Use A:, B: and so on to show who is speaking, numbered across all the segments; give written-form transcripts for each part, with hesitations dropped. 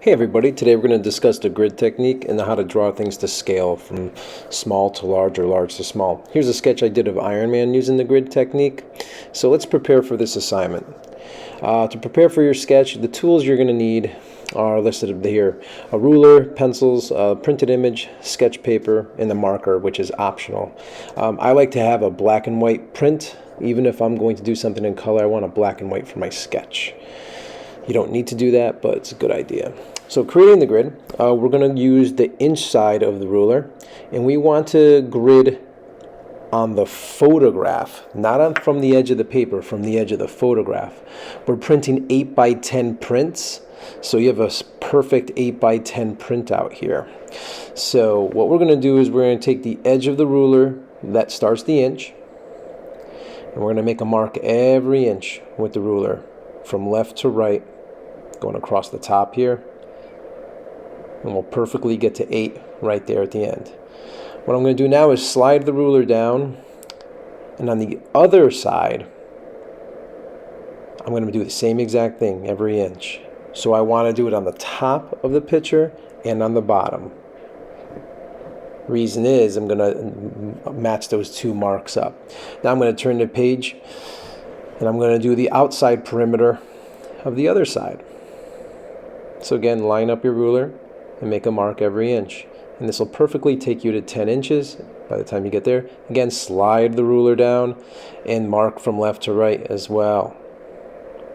A: Hey everybody, today we're going to discuss the grid technique and how to draw things to scale from small to large or large to small. Here's a sketch I did of Iron Man using the grid technique. So let's prepare for this assignment. To prepare for your sketch, the tools you're going to need are listed here. A ruler, pencils, a printed image, sketch paper, and the marker, which is optional. I like to have a black and white print. Even if I'm going to do something in color, I want a black and white for my sketch. You don't need to do that, but it's a good idea. So creating the grid, we're going to use the inch side of the ruler, and we want to grid on the photograph, not from the edge of the paper, from the edge of the photograph. We're printing 8 by 10 prints, so you have a perfect 8 by 10 printout here. So what we're going to do is we're going to take the edge of the ruler that starts the inch, and we're going to make a mark every inch with the ruler from left to right, going across the top here, and we'll perfectly get to 8 right there at the end. What I'm going to do now is slide the ruler down, and on the other side I'm going to do the same exact thing every inch. So I want to do it on the top of the picture and on the bottom. Reason is I'm going to match those two marks up. Now I'm going to turn the page, and I'm going to do the outside perimeter of the other side. So again, line up your ruler and make a mark every inch. And this will perfectly take you to 10 inches by the time you get there. Again, slide the ruler down and mark from left to right as well.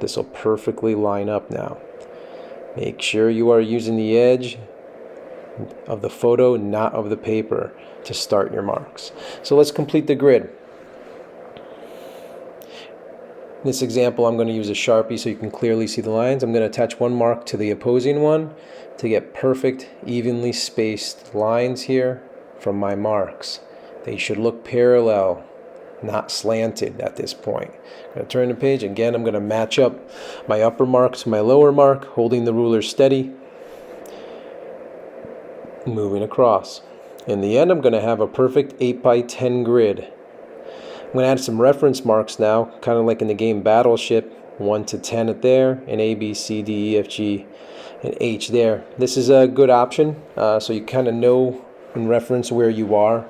A: This will perfectly line up now. Make sure you are using the edge of the photo, not of the paper, to start your marks. So let's complete the grid. In this example, I'm going to use a Sharpie so you can clearly see the lines. I'm going to attach one mark to the opposing one to get perfect, evenly spaced lines here from my marks. They should look parallel, not slanted at this point. I'm going to turn the page. Again, I'm going to match up my upper mark to my lower mark, holding the ruler steady, moving across. In the end, I'm going to have a perfect 8 by 10 grid. I'm going to add some reference marks now, kind of like in the game Battleship, 1 to 10 at there, and A, B, C, D, E, F, G, and H there. This is a good option, so you kind of know in reference where you are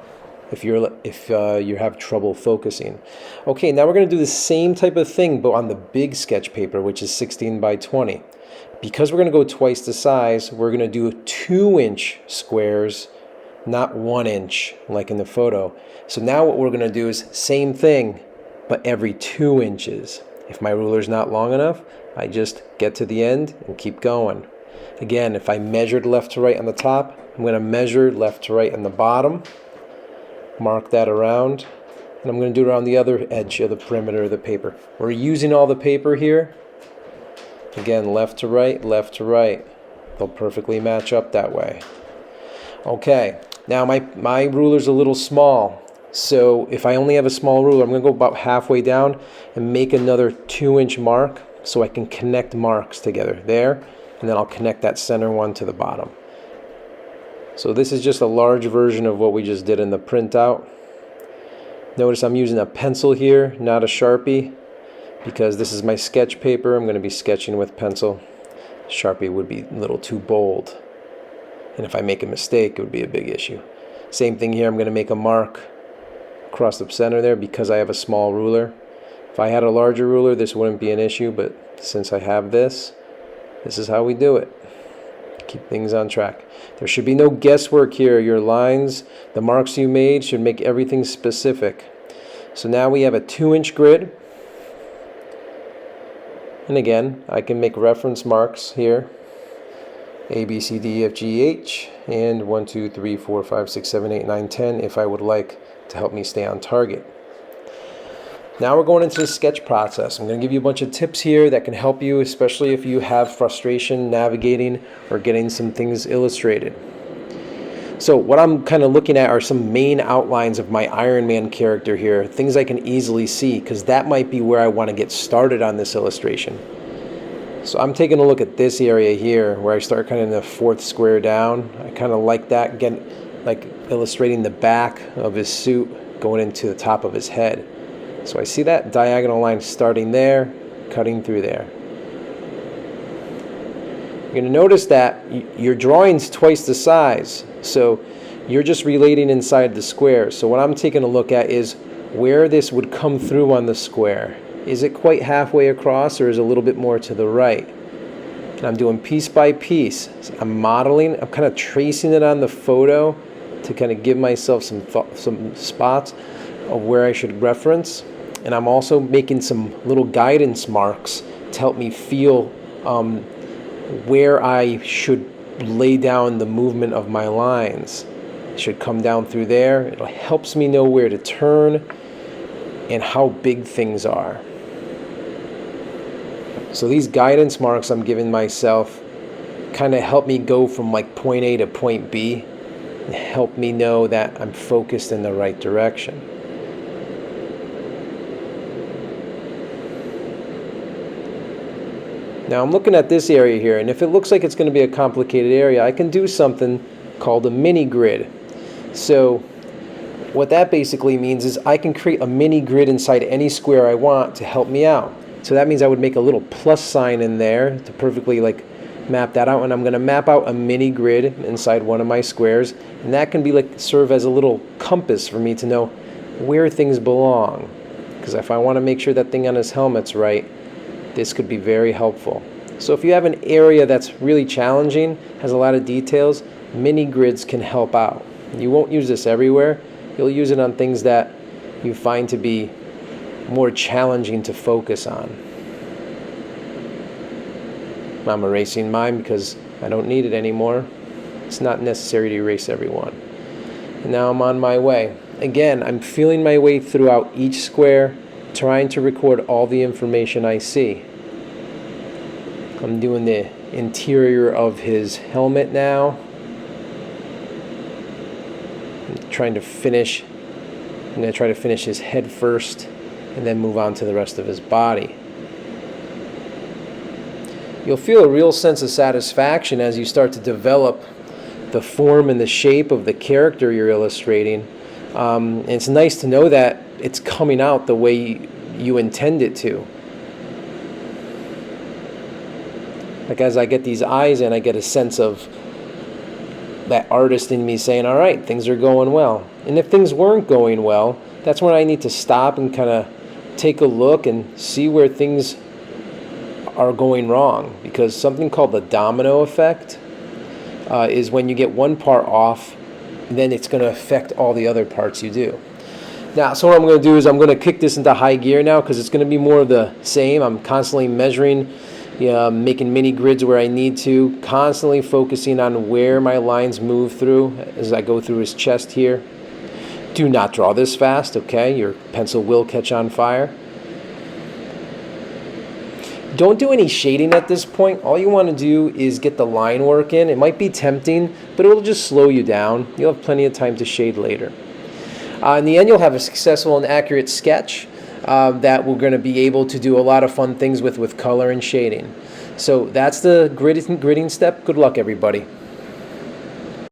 A: if you have trouble focusing. Okay, now we're going to do the same type of thing, but on the big sketch paper, which is 16 by 20. Because we're going to go twice the size, we're going to do 2-inch squares, not 1 inch like in the photo. So now what we're going to do is same thing, but every 2 inches. If my ruler's not long enough, I just get to the end and keep going. Again, if I measured left to right on the top, I'm going to measure left to right on the bottom, mark that around, and I'm going to do it around the other edge of the perimeter of the paper. We're using all the paper here. Again, left to right, they'll perfectly match up that way. Okay, now my ruler's a little small, so if I only have a small ruler, I'm going to go about halfway down and make another 2-inch mark so I can connect marks together there, and then I'll connect that center one to the bottom. So this is just a large version of what we just did in the printout. Notice I'm using a pencil here, not a Sharpie, because this is my sketch paper. I'm going to be sketching with pencil. Sharpie would be a little too bold, and if I make a mistake, it would be a big issue. Same thing here. I'm going to make a mark across the center there because I have a small ruler. If I had a larger ruler, this wouldn't be an issue, but since I have this is how we do it. Keep things on track. There should be no guesswork here. Your lines, the marks you made, should make everything specific. So now we have a 2-inch grid. And again, I can make reference marks here. A, B, C, D, E, F, G, H, and 1, 2, 3, 4, 5, 6, 7, 8, 9, 10 if I would like to help me stay on target. Now we're going into the sketch process. I'm going to give you a bunch of tips here that can help you, especially if you have frustration navigating or getting some things illustrated. So what I'm kind of looking at are some main outlines of my Iron Man character here, things I can easily see, because that might be where I want to get started on this illustration. So I'm taking a look at this area here where I start kind of in the 4th square down. I kind of like that, again, like illustrating the back of his suit going into the top of his head. So I see that diagonal line starting there, cutting through there. You're going to notice that your drawing's twice the size, so you're just relating inside the square. So what I'm taking a look at is where this would come through on the square. Is it quite halfway across, or is it a little bit more to the right? And I'm doing piece by piece. So I'm modeling, I'm kind of tracing it on the photo to kind of give myself some spots of where I should reference. And I'm also making some little guidance marks to help me feel where I should lay down the movement of my lines. It should come down through there. It helps me know where to turn and how big things are. So these guidance marks I'm giving myself kind of help me go from like point A to point B and help me know that I'm focused in the right direction. Now I'm looking at this area here, and if it looks like it's going to be a complicated area, I can do something called a mini grid. So what that basically means is I can create a mini grid inside any square I want to help me out. So that means I would make a little plus sign in there to perfectly like map that out, and I'm going to map out a mini grid inside one of my squares, and that can be like serve as a little compass for me to know where things belong. Because if I want to make sure that thing on his helmet's right, this could be very helpful. So if you have an area that's really challenging, has a lot of details, mini grids can help out. You won't use this everywhere. You'll use it on things that you find to be more challenging to focus on. I'm erasing mine because I don't need it anymore. It's not necessary to erase everyone. And now I'm on my way. Again, I'm feeling my way throughout each square, trying to record all the information I see. I'm doing the interior of his helmet now. I'm trying to finish. I'm going to try to finish his head first and then move on to the rest of his body. You'll feel a real sense of satisfaction as you start to develop the form and the shape of the character you're illustrating. And it's nice to know that it's coming out the way you intend it to. Like as I get these eyes in, I get a sense of that artist in me saying, all right, things are going well. And if things weren't going well, that's when I need to stop and kind of take a look and see where things are going wrong. Because something called the domino effect is when you get one part off, then it's going to affect all the other parts you do. Now, so what I'm going to do is I'm going to kick this into high gear now because it's going to be more of the same. I'm constantly measuring, making mini grids where I need to, constantly focusing on where my lines move through as I go through his chest here. Do not draw this fast, okay? Your pencil will catch on fire. Don't do any shading at this point. All you want to do is get the line work in. It might be tempting, but it will just slow you down. You'll have plenty of time to shade later. In the end, you'll have a successful and accurate sketch that we're going to be able to do a lot of fun things with color and shading. So that's the gridding step. Good luck, everybody.